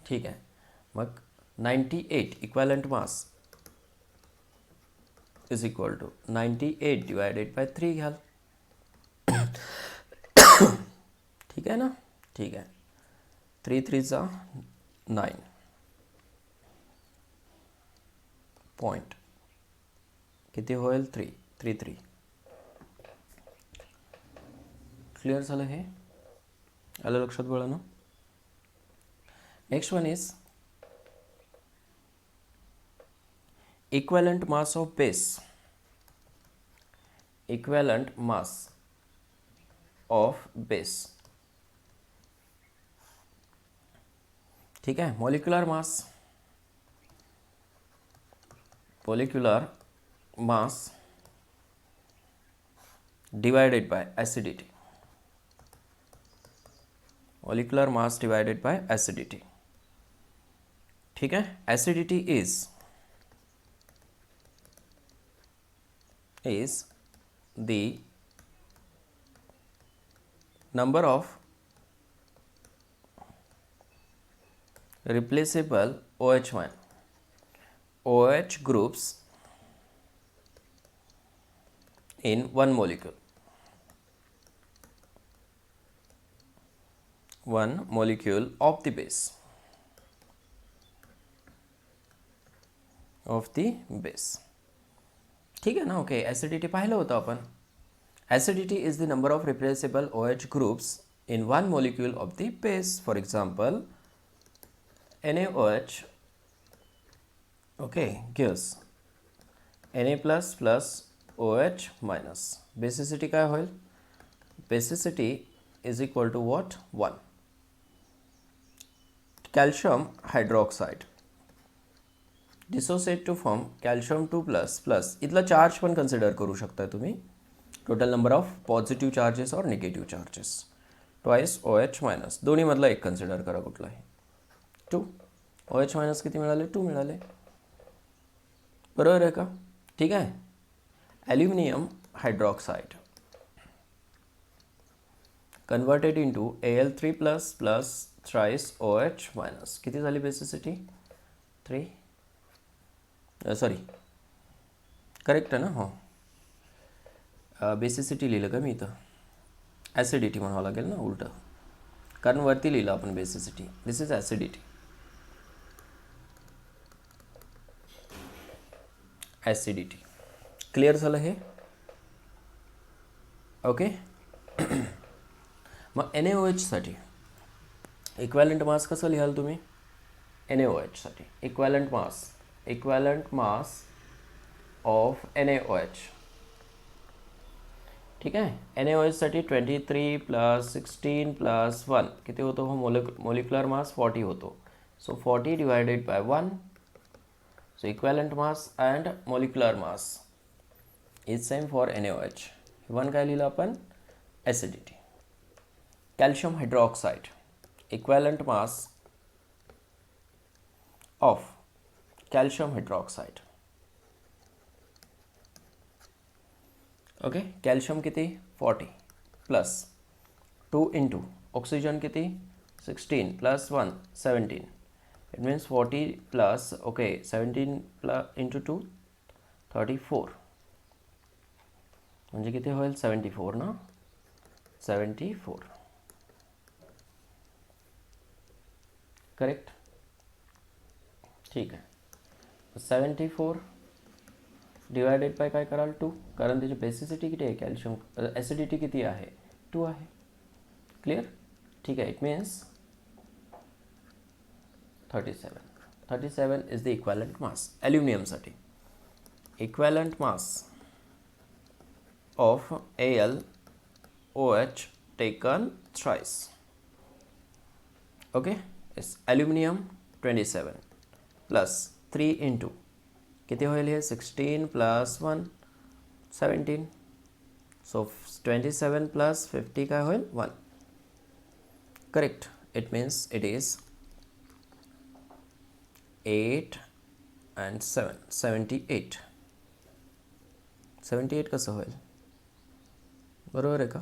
ठीक आहे. मग 98 equivalent mass is equal to 98 divided by 3 घ्याल. ठीक आहे ना? ठीक आहे. 3 3 9 पॉइंट किती होईल? 3 3 3. क्लिअर झालं हे? आलं लक्षात बळानं? Next one is equivalent mass of base. Equivalent mass of base. ठीक है. molecular mass divided by acidity. Molecular mass divided by acidity. ठीक है. acidity is the number of replaceable OH groups in one molecule. One molecule of the base. Of the base. ठीक है ना. Okay, acidity पाहिलं होतं आपण. Acidity is the number of replaceable OH groups in one molecule of the base. For example, NaOH, okay, gives Na plus plus OH minus. Basicity काय होईल? Basicity is equal to what? 1. Calcium hydroxide. Dissociate to form calcium 2 plus plus. इथला charge पण consider करू शकता तुम्ही. Total number of positive charges और negative charges. Twice OH minus. दोन्हीमधला एक कन्सिडर करा कुठलाही. 2. OH मायनस किती मिळाले? 2 मिळाले. बरोबर आहे का? ठीक आहे. Aluminium hydroxide converted into Al3 plus plus thrice OH minus. किती झाली बेसिसिटी? 3. सॉरी, करेक्ट आहे ना? हो, बेसिसिटी लिहिलं का मी इथं? ॲसिडिटी म्हणावं लागेल ना उलटं, कारण वरती लिहिलं आपण basicity. This is acidity. Acidity clear झालं हे? ओके. मग NaOH साठी इक्वॅलंट मास कसं लिहाल तुम्ही? NaOH साठी इक्वॅलंट मास ऑफ NaOH. ठीक आहे. NaOH साठी 23 प्लस 16 प्लस 1 किती होतो? हो, मोलिक्युलर मास 40 होतो. So 40 divided by 1. So equivalent mass and molecular mass is same for NaOH. 1 काय लिहिलं आपण? Acidity. Calcium hydroxide equivalent mass of calcium hydroxide. Okay, calcium किती? 40 प्लस 2 इंटू ऑक्सिजन किती? 16 plus 1 17. It means 40 plus, okay, 17 plus into 2 34. म्हणजे किती होईल? 74 ना? 74. Correct. ठीक आहे. 74 डिवायडेड बाय काय कराल? 2, कारण त्याची बेसिसिटी किती आहे? कॅल्शियम ॲसिडिटी किती आहे? 2 आहे. क्लिअर? ठीक आहे. It means 37 is the equivalent mass ॲल्युमिनियमसाठी. Equivalent mass of AlOH taken thrice. Okay, इस ॲल्युमिनियम 27 प्लस 3 इंटू किती होईल हे? 16 प्लस 1 17. सो 27 प्लस 50 काय होईल? 1. Correct. It means it is 8 and 7 78. 78 कसं होईल? बरोबर आहे का?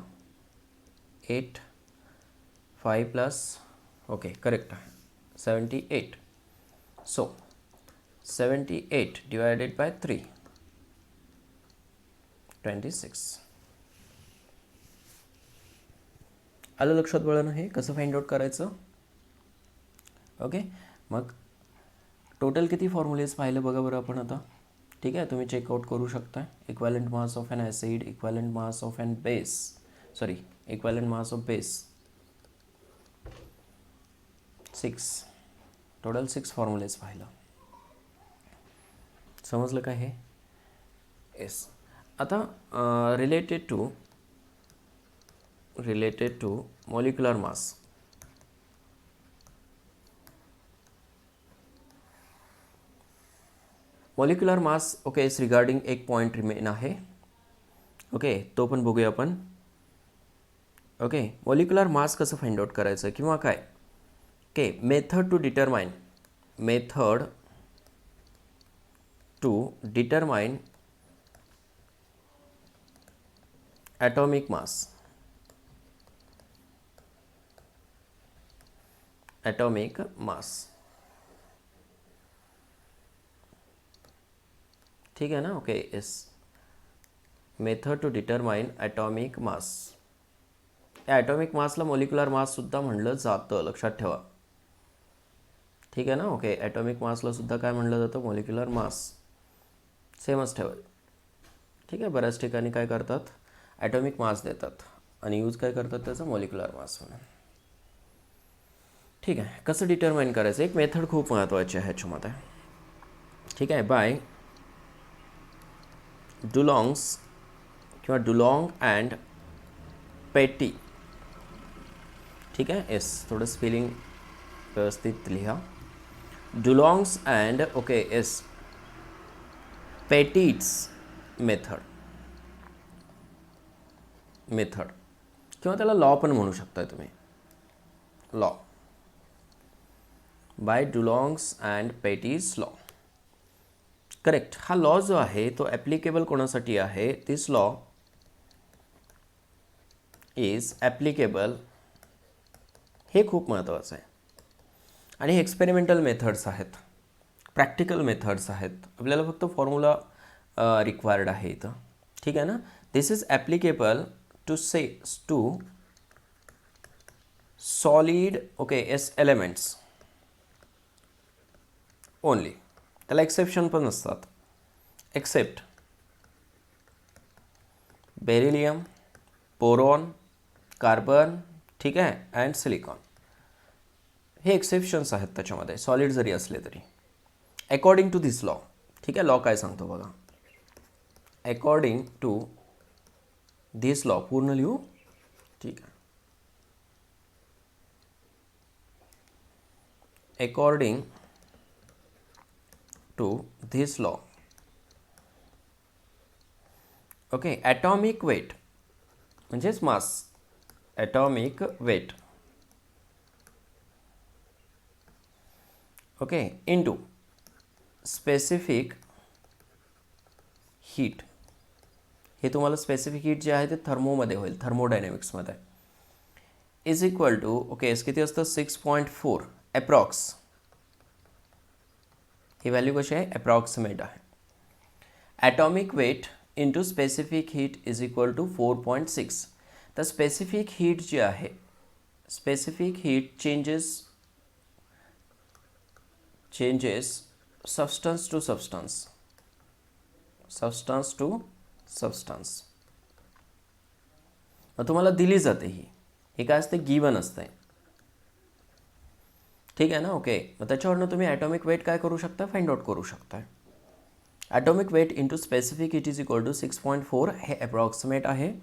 8 5 प्लस, ओके, करेक्ट आहे 78. So 78 divided by 3 26. आलं लक्षात बळं? हे कसं फाइंड आउट करायचं? ओके, मग टोटल किती फॉर्म्युलेज पाहिलं बघा बरं आपण आता. ठीक आहे, तुम्ही चेकआउट करू शकता. Equivalent mass of an acid, equivalent mass of an base, sorry, equivalent mass of base 6. Total 6 formulas पाहिलं. समजलं का हे? येस. आता related to molecular mass. Molecular mass, okay, is regarding एक पॉईंट रिमेन आहे. ओके, तो पण बघूया आपण. ओके, मॉलिक्युलर मास कसं फाइंड आउट करायचं किंवा काय? Okay, method to determine atomic mass. Atomic mass. ठीक आहे ना. Okay yes. Method to determine atomic mass. या ॲटॉमिक मासला मॉलिक्युलर माससुद्धा म्हणलं जातं, लक्षात ठेवा. ठीक आहे ना. ओके ॲटॉमिक मासला सुद्धा काय म्हणलं जातं, मॉलिक्युलर मास. सेमच ठेवा. ठीक आहे. बऱ्याच ठिकाणी काय करतात, ॲटॉमिक मास देतात आणि यूज काय करतात त्याचा, मॉलिक्युलर मास म्हणून. ठीक आहे. कसं डिटरमाइन करायचं, एक मेथड खूप महत्त्वाची आहे ह्याच्यामध्ये. ठीक आहे. बाय डुलॉंग्स किंवा डुलॉंग अँड पेटी. ठीक आहे. येस, थोडं स्पेलिंग व्यवस्थित लिहा. Dulong's and okay yes Petit's method किंवा त्याला लॉ पण म्हणू शकता तुम्ही. Law by Dulong's and Petit's law. Correct. हा लॉ जो आहे तो ॲप्लिकेबल कोणासाठी आहे, दिस लॉ इज ॲप्लिकेबल. हे खूप महत्त्वाचं आहे. आणि हे एक्सपेरिमेंटल मेथड्स आहेत, प्रॅक्टिकल मेथड्स आहेत. आपल्याला फक्त फॉर्म्युला रिक्वायर्ड आहे इथं. ठीक आहे ना. This is applicable to solid okay as elements only. त्याला एक्सेप्शन पण असतात. एक्सेप्ट बेरिलियम, बोरॉन, कार्बन, ठीक आहे, अँड सिलिकॉन. हे एक्सेप्शन्स आहेत त्याच्यामध्ये, सॉलिड जरी असले तरी. According to this law. ठीक आहे. लॉ काय सांगतो बघा. अकॉर्डिंग टू दिस लॉ, पूर्ण लिहू. ठीक आहे. According to this law okay atomic weight म्हणजेच mass, atomic weight okay into specific heat. हे तुम्हाला स्पेसिफिक हीट जे आहे ते थर्मोमध्ये होईल, थर्मोडायनॅमिक्समध्ये. Is equal to okay S किती असतं, 6.4 ॲप्रॉक्स. ही व्हॅल्यू कशी आहे, ॲप्रॉक्सिमेट आहे. Atomic weight into specific heat is equal to 4.6. तर स्पेसिफिक हीट जी आहे, specific heat changes substance to substance, substance to substance. मग तुम्हाला दिली जाते ही काय असते, गिवन असते. ठीक आहे ना. ओके मग त्याच्यावरनं तुम्ही ॲटॉमिक वेट काय करू शकता, फाइंड आउट करू शकता. Atomic weight into specific heat is equal to 6.4. हे अप्रॉक्सिमेट आहे.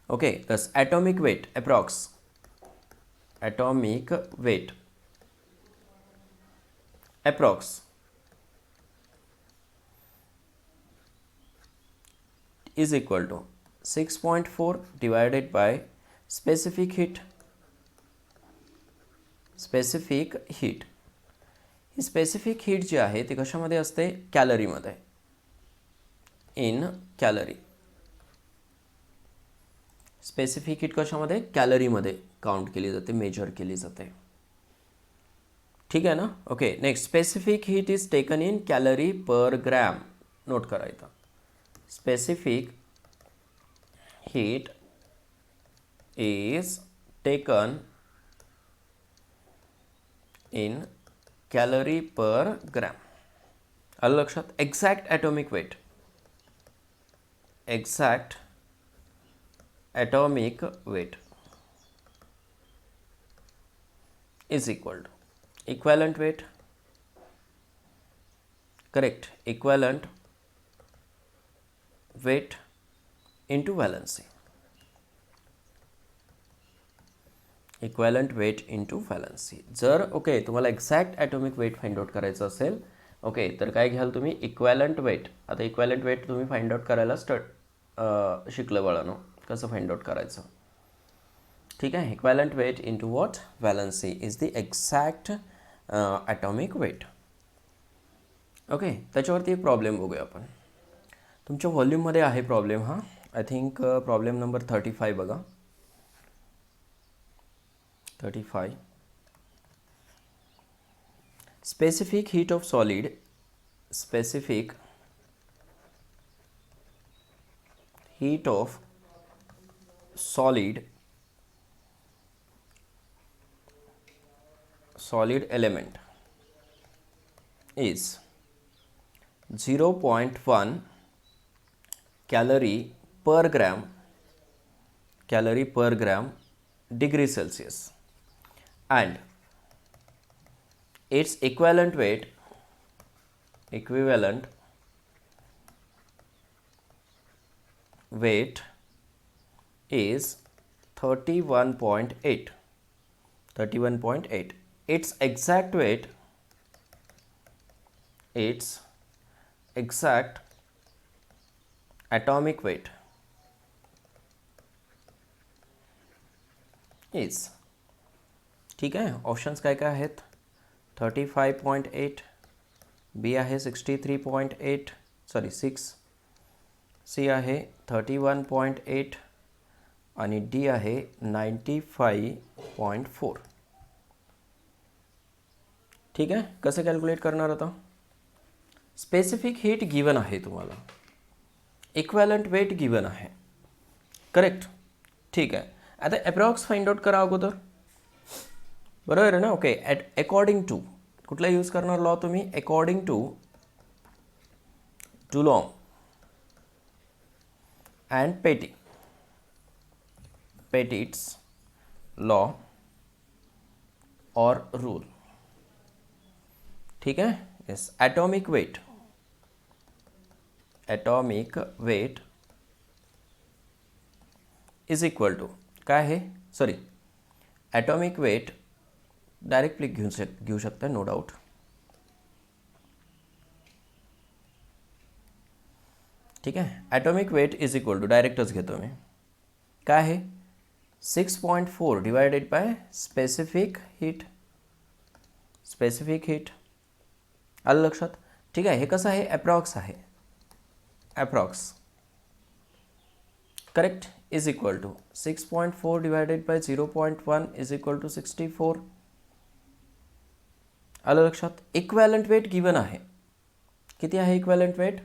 ओके तस atomic weight atomic weight approx is equal to 6.4 divided by specific heat. Specific heat. ही स्पेसिफिक हीट जी आहे ती कशामध्ये असते, कॅलरीमध्ये, इन कॅलरी. स्पेसिफिक हीट कशामध्ये, कॅलरीमध्ये काउंट केली जाते, मेजर केली जाते. ठीक आहे ना. Okay next specific heat is taken in calorie per gram. Note करायचं. Specific heat is taken in calorie per gram. आलं लक्षात. Exact atomic weight, exact atomic weight is equal to equivalent weight. Correct. Equivalent weight into valency. Equivalent weight into valency. जर okay तुम्हाला exact atomic weight find out करायचं असेल okay तर काय घ्याल तुम्ही, इक्वॅलंट वेट. आता इक्वॅलंट वेट तुम्ही फाइंड आउट करायला शिकलं बाळांनो कसं फाइंड आउट करायचं. ठीक आहे. Equivalent weight into what, valency is the exact atomic weight. Okay त्याच्यावरती एक प्रॉब्लेम बघूया आपण. तुमच्या व्हॉल्यूममध्ये आहे प्रॉब्लेम हा. आय थिंक प्रॉब्लेम नंबर 35 बघा. 35 specific heat of solid, specific heat of solid element is 0.1 calorie per gram degree Celsius, and its equivalent weight is 31.8. Its exact atomic weight is, ठीक आहे. Options काय काय आहेत? 35.8, बी आहे 63.8 sorry 6, C आहे 31.8 आणि D आहे 95.4. ठीक आहे. कसं कॅल्क्युलेट करणार आता? स्पेसिफिक हीट गिवन आहे तुम्हाला, इक्वॅलंट वेट गिवन आहे, करेक्ट. ठीक आहे. आता अप्रॉक्स फाइंड आउट करा अगोदर, बरोबर आहे ना? ओके. अकॉर्डिंग टू कुठला यूज करणार लॉ तुम्ही? According to Dulong and Petit's law और रूल. ठीक है. Yes. Atomic weight is equal to काय आहे? सॉरी, ॲटॉमिक वेट डायरेक्टली घेऊ शकता, नो डाऊट. ठीक आहे. Atomic weight is equal to डायरेक्टच घेतो मी. काय आहे? 6.4 डिवायडेड बाय स्पेसिफिक हीट. आलं लक्षात? ठीक आहे. हे कसं आहे? अप्रॉक्स आहे, approx, correct. Is equal to 6.4 divided by 0.1 is equal to 64. आलं लक्षात? इक्वॅलंट वेट गिवन आहे. किती आहे equivalent weight?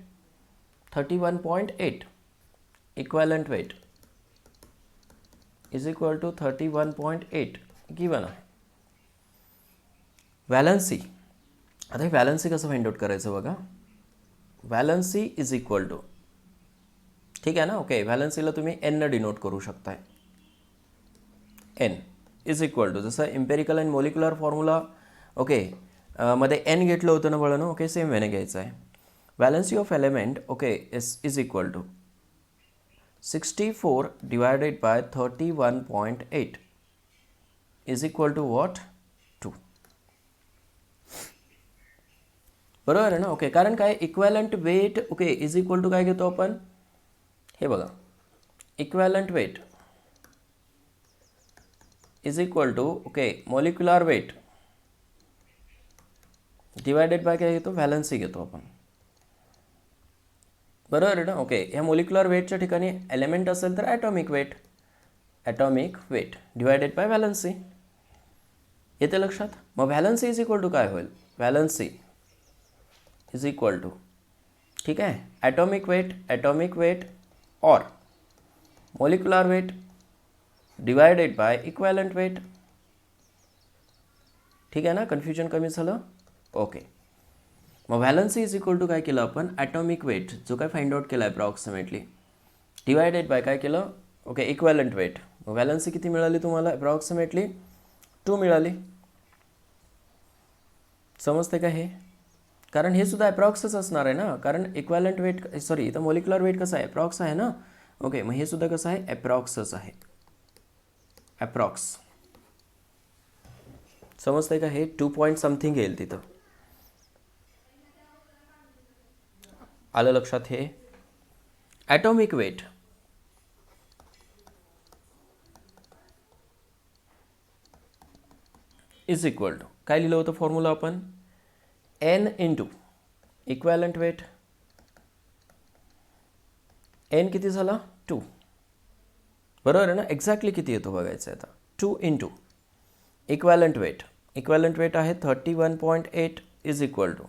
31.8. Equivalent weight is equal to 31.8 given आहे. व्हॅलन्सी, आता हे व्हॅलन्सी कसं फाइंड आउट करायचं बघा. व्हॅलन्सी इज इक्वल टू, ठीक आहे ना? ओके. व्हॅलन्सीला तुम्ही एन न डिनोट करू शकताय. एन इज इक्वल टू, जसं empirical and molecular formula okay मध्ये एन घेतलं होतं ना बळं, ओके, सेम वेने घ्यायचं आहे. Valency of element okay is equal to 64 divided by 31.8 is equal to what? 2. बरोबर आहे ना? ओके. कारण काय? Equivalent weight okay is equal to काय घेतो आपण? हे बघा, equivalent weight is equal to okay molecular weight divided by काय घेतो? व्हॅलन्सी घेतो आपण, बरोबर आहे ना? ओके. ह्या मॉलिक्युलर वेटच्या ठिकाणी एलिमेंट असेल तर atomic weight divided by valency. येते लक्षात? मग व्हॅलन्सी इज इक्वल टू काय होईल? व्हॅलन्सी इज इक्वल टू, ठीक आहे, ॲटॉमिक वेट और molecular weight divided by equivalent weight. ठीक आहे ना? कन्फ्युजन कमी झालं? ओके. मग व्हॅलन्सी इज इक्वल टू काय केलं आपण? ॲटॉमिक वेट जो काय फाइंड आउट केला अप्रॉक्सिमेटली डिवायडेड बाय काय केलं? Okay equivalent weight. मग व्हॅलन्सी किती मिळाली तुम्हाला? अप्रॉक्सिमेटली 2 मिळाली. समजते का हे? कारण हे सुद्धा अप्रॉक्सच असणार आहे ना, कारण इक्वॅलंट वेट सॉरी इथं मॉलिक्युलर वेट कसं आहे? अप्रॉक्स आहे ना. ओके. मग हे सुद्धा कसं आहे? अप्रॉक्सच आहे, अप्रॉक्स. समजते का हे? 2 पॉईंट समथिंग येईल तिथं. आलं लक्षात? हे atomic weight is equal to काय लिहिलं होतं फॉर्म्युला आपण? N into equivalent weight. N किती झाला? 2. बरोबर आहे ना? एक्झॅक्टली किती येतो बघायचं आहे आता. 2 इंटू इक्वॅलंट वेट आहे 31.8 इज इक्वल टू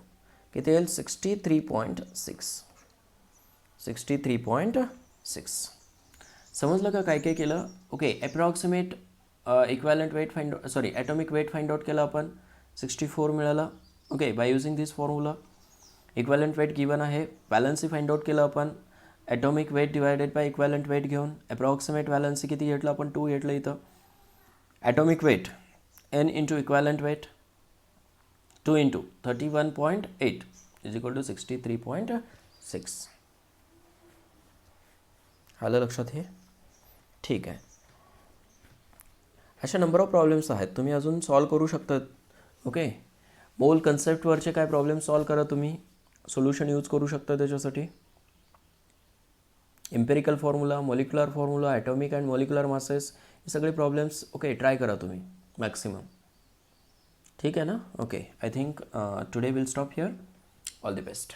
किती येईल 63.6. समजलं का काय काय केलं. Okay, approximate equivalent weight find sorry atomic weight find out केलं आपण, 64 मिळालं. Okay, by using this formula. Equivalent weight given आहे, व्हॅलन्सी फाइंड आउट केलं आपण atomic weight divided by equivalent weight घेऊन. अप्रॉक्सिमेट व्हॅलन्सी किती घेतलं आपण, 2 घेतलं इथं. Atomic weight n into equivalent weight 2 into 31.8 is equal to 63.6. आलं लक्षात हे. ठीक आहे. अशा नंबर ऑफ प्रॉब्लेम्स आहेत, तुम्ही अजून सॉल्व करू शकतात. ओके, मोल कन्सेप्टवरचे काय प्रॉब्लेम सॉल्व करा तुम्ही, सोल्युशन यूज करू शकता त्याच्यासाठी. Empirical formula, molecular formula, atomic and molecular masses, हे सगळे प्रॉब्लेम्स ओके ट्राय करा तुम्ही मॅक्सिमम. ठीक आहे ना. Okay, I think today will stop here. All the best.